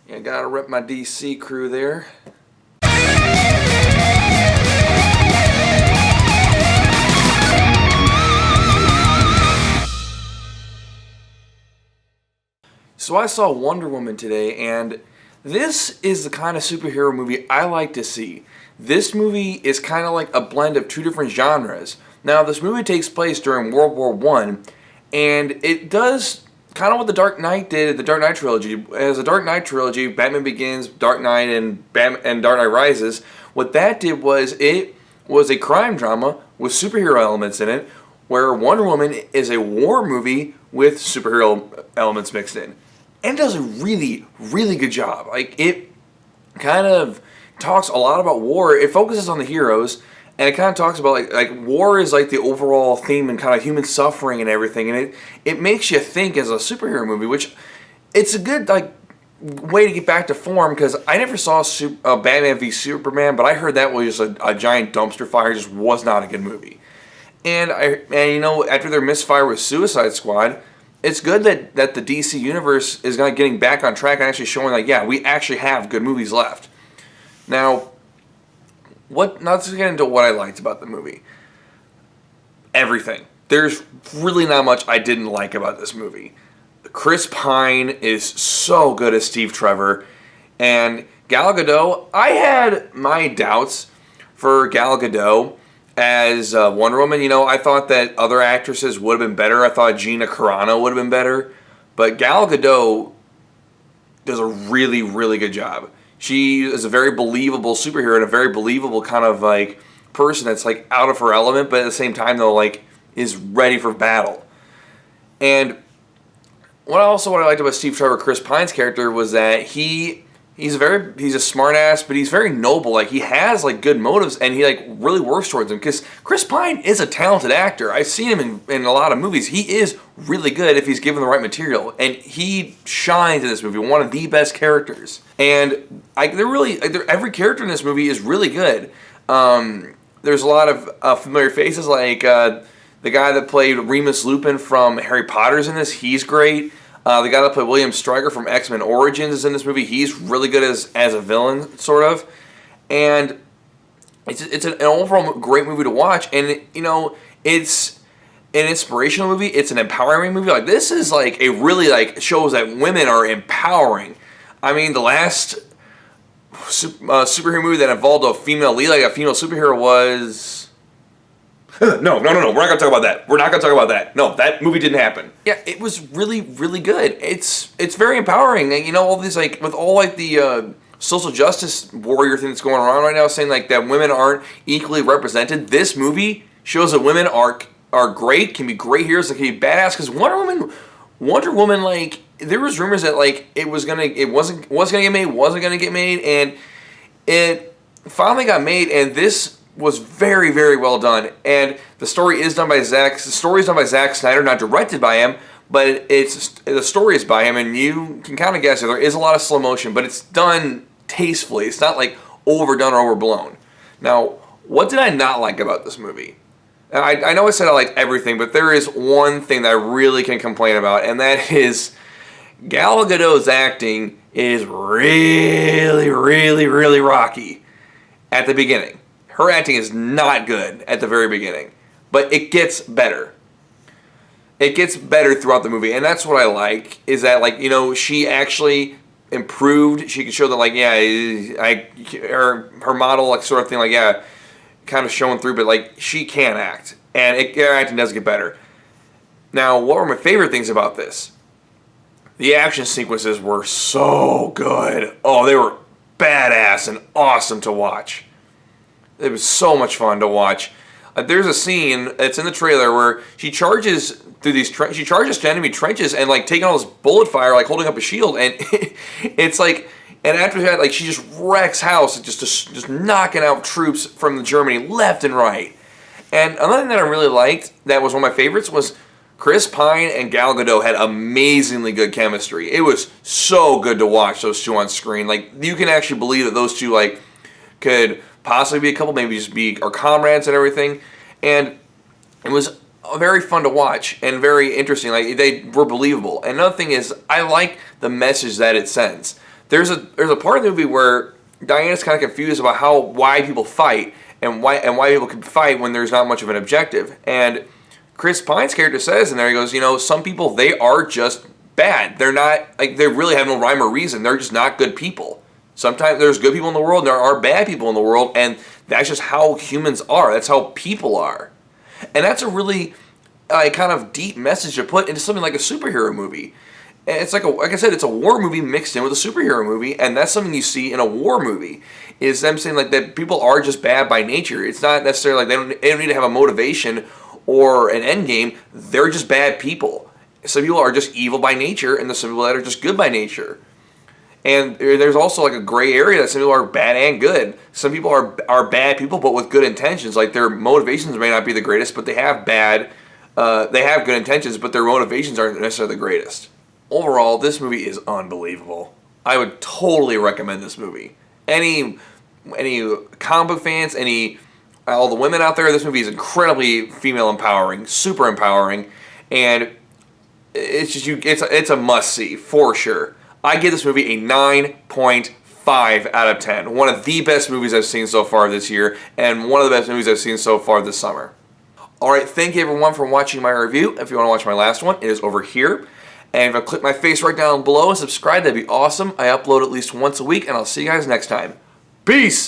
Yeah, gotta rep my DC crew there. So I saw Wonder Woman today, and this is the kind of superhero movie I like to see. This movie is kind of like a blend of two different genres. Now, this movie takes place during World War One, and it does kind of what the Dark Knight did, the Dark Knight trilogy. As the Dark Knight trilogy, Batman Begins, Dark Knight, and Dark Knight Rises, what that did was it was a crime drama with superhero elements in it, where Wonder Woman is a war movie with superhero elements mixed in. And it does a really, really good job. Like, it kind of talks a lot about war. It focuses on the heroes, and it kind of talks about like war is like the overall theme and kind of human suffering and everything. And it makes you think as a superhero movie, which it's a good like way to get back to form, because I never saw Batman v Superman, but I heard that was just a giant dumpster fire. It just was not a good movie. And you know, after their misfire with Suicide Squad, it's good that the DC universe is getting back on track and actually showing like, yeah, we actually have good movies left. Now, let's get into what I liked about the movie. Everything. There's really not much I didn't like about this movie. Chris Pine is so good as Steve Trevor, and Gal Gadot, I had my doubts for Gal Gadot as Wonder Woman. You know, I thought that other actresses would have been better. I thought Gina Carano would have been better. But Gal Gadot does a really, really good job. She is a very believable superhero and a very believable kind of like person that's like out of her element, but at the same time though, like is ready for battle. And what I liked about Steve Trevor, Chris Pine's character, was that he's a smart ass, but he's very noble. Like, he has like good motives, and he like really works towards them. Because Chris Pine is a talented actor. I've seen him in a lot of movies. He is really good if he's given the right material, and he shines in this movie. One of the best characters, and every character in this movie is really good. There's a lot of familiar faces, like the guy that played Remus Lupin from Harry Potter's in this. He's great. The guy that played William Stryker from X-Men Origins is in this movie. He's really good as a villain, sort of. And it's an overall great movie to watch. And, you know, it's an inspirational movie. It's an empowering movie. Like, this is, like, a really, like, shows that women are empowering. I mean, the last superhero movie that involved a female lead, like a female superhero, was... No. We're not going to talk about that. We're not going to talk about that. No, that movie didn't happen. Yeah, it was really, really good. It's very empowering. And, you know, all these, like, with all, like, the social justice warrior thing that's going around right now, saying, like, that women aren't equally represented. This movie shows that women are great, can be great heroes, and can be badass. Because Wonder Woman, like, there was rumors that, like, it wasn't going to get made, and it finally got made, and this was very, very well done. And the story is done by Zack Snyder, not directed by him, but the story is by him, and you can kind of guess it. There is a lot of slow motion, but it's done tastefully. It's not like overdone or overblown. Now, what did I not like about this movie? I know I said I liked everything, but there is one thing that I really can complain about, and that is Gal Gadot's acting is really, really, really rocky at the beginning. Her acting is not good at the very beginning, but it gets better. It gets better throughout the movie, and that's what I like, is that, like, you know, she actually improved. She can show that, like, yeah, her model, like, sort of thing, like, yeah, kind of showing through, but, like, she can act, and her acting does get better. Now, what were my favorite things about this? The action sequences were so good. Oh, they were badass and awesome to watch. It was so much fun to watch. There's a scene, it's in the trailer, where she charges through these she charges to enemy trenches and, like, taking all this bullet fire, like, holding up a shield, and it's like, and after that, like, she just wrecks house, just knocking out troops from Germany left and right. And another thing that I really liked, that was one of my favorites, was Chris Pine and Gal Gadot had amazingly good chemistry. It was so good to watch those two on screen. Like, you can actually believe that those two, like, could possibly be a couple, maybe just be our comrades and everything. And it was very fun to watch and very interesting. Like, they were believable. And another thing is, I like the message that it sends. there's a part of the movie where Diana's kind of confused about why people fight and why people can fight when there's not much of an objective. And Chris Pine's character says in there, he goes, some people, they are just bad. They're not, like, they really have no rhyme or reason. They're just not good people. Sometimes there's good people in the world and there are bad people in the world, and that's just how humans are. That's how people are. And that's a really kind of deep message to put into something like a superhero movie. And it's like I said, it's a war movie mixed in with a superhero movie, and that's something you see in a war movie, is them saying like that people are just bad by nature. It's not necessarily like they don't need to have a motivation or an end game. They're just bad people. Some people are just evil by nature, and there's some people that are just good by nature. And there's also like a gray area that some people are bad and good. Some people are bad people, but with good intentions. Like their motivations may not be the greatest, but they have good intentions, but their motivations aren't necessarily the greatest. Overall, this movie is unbelievable. I would totally recommend this movie. Any comic book fans, all the women out there, this movie is incredibly female empowering, super empowering, and it's a must see for sure. I give this movie a 9.5 out of 10. One of the best movies I've seen so far this year, and one of the best movies I've seen so far this summer. Alright, thank you everyone for watching my review. If you want to watch my last one, it is over here. And if I click my face right down below and subscribe, that'd be awesome. I upload at least once a week, and I'll see you guys next time. Peace!